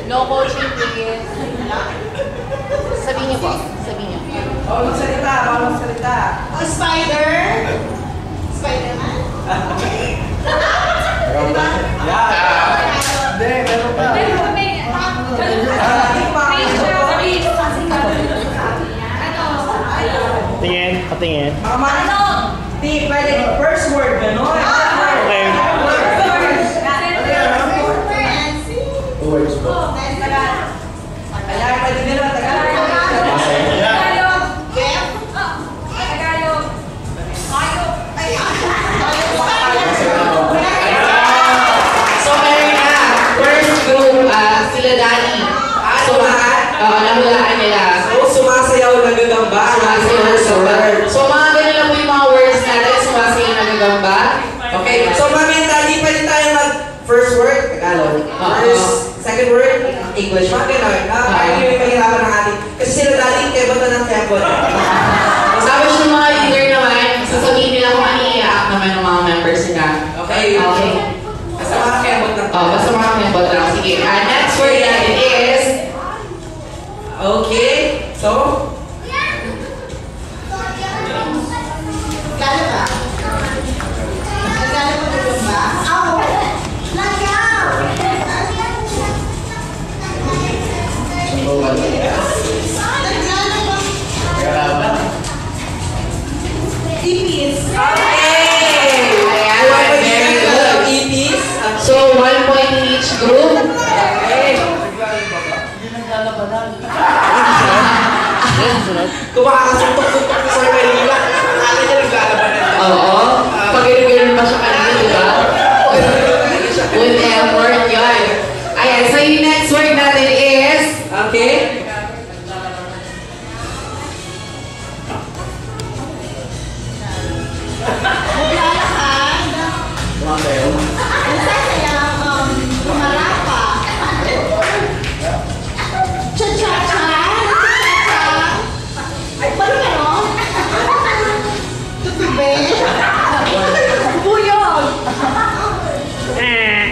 No coaching, please. Sabihin niyo po. Sabihin niyo. Bawal magsalita, bawal magsalita. Oh, spider? Spider-Man? Hindi, meron pa. Tingin, patingin. Ano? Di, pwede. First word, gano'n. Okay. Ayan, pwede nila. So, meron na. First group, sila Danny. Nahulaan nila. So, sumasayaw nagagamba. So, mga ganun lang po yung mga words natin. Sumasayaw nagagamba. Okay, so Mami and Daddy, pwede tayo mag-first word, Tagalog. First, second word, English. Mga ganun. Kaya nyo yung mahirapan ng ating. Kasi sila Daddy, kebot na ng kebot. Tapos yung mga leader naman, sasabihin nila kung ano i-act naman ng mga members nila. Okay? Okay. Basta mga kebot lang. Basta mga kembot lang. Sige. Next word natin is... Okay, so? Gano'n ba? Gano'n ba? Oh! Langaw! Nagano ba? Ipis. Okay! Ayan, very good. Ipis. So, 1 point in each group. Okay. Kung makakasuntok-suntok ko sa Manila, akin na naglalabanan. Oo. Pag ganun pa siya kanina, di ba? With effort, yun. Ayan, so yung next word natin is... Okay? Maglalakad. Nasasayaw, humarapa. Cha-cha-cha. Ay, paano gano'n? Tutube. Buyog. Yay!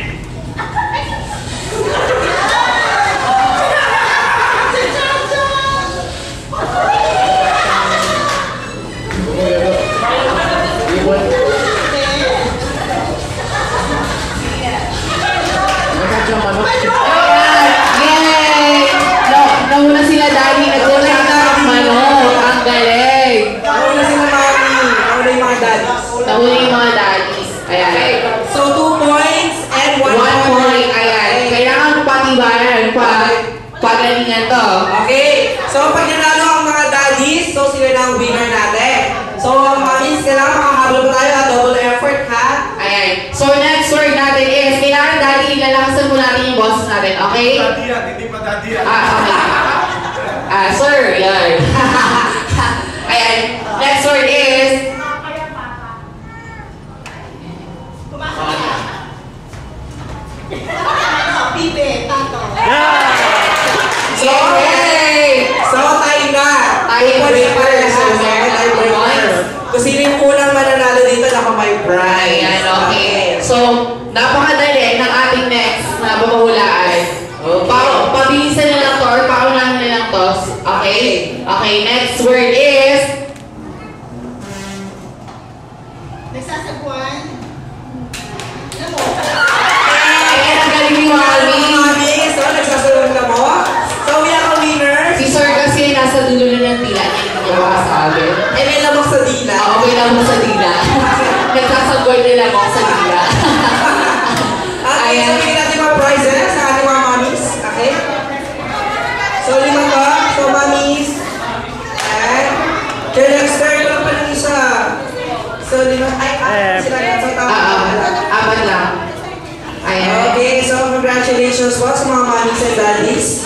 Nahuna sila Daddy, nagkulang ng manok. Ang galing. Nauna sila Mami. Nauna yung mga daddies. Nahuna yung mga daddies. Ayan. Okay, so 2 points and 1 1 point. Ayan. Kailangan patibayan. Pagalingan to. Okay, so pag nanalo ang mga daddies, so sila na ang winner natin. So, Mamis, kailangan makahabol pa tayo at double effort, ha? Ayan. So, next word natin is, kailangan Daddy, ilalakasan mo natin yung boses natin, okay? Dadiyan, hindi pa dadiyan. Okay. Sir, yan. Ayan. Next word is, Pipe, tato. So, yay! so tayo na. Tiebreaker. So, meron tayo points. Kung sino yung unang mananalo dito, naka may prize. Ayan, okay. So, napakadali ng ating next na babahulaan. Okay. Pabilisan na lang to or paunahan na lang to. Okay? Okay, next word is... Nagsasagwan. Ano mo? Ayan, ang galing ni Mami. Mami, so nagsasalong na mo. So, we have a winner. Si Sir kasi nasa dulo na ng tila niya, hindi niya makasabi. Eh, may lamok sa dila. Okay lang mo sa dila. Nagsasagway nila ako sa dila. Okay, so bigyan natin mga prizes sa ating mga Mamis. Okay? So, 5 to. So, Mamis. And, kaya next turn ko lang pa ng isa. So, 5. Ay, sila yan. So, tama. Apat lang. Ayan. Okay, so congratulations po sa mga Mamis and Daddies.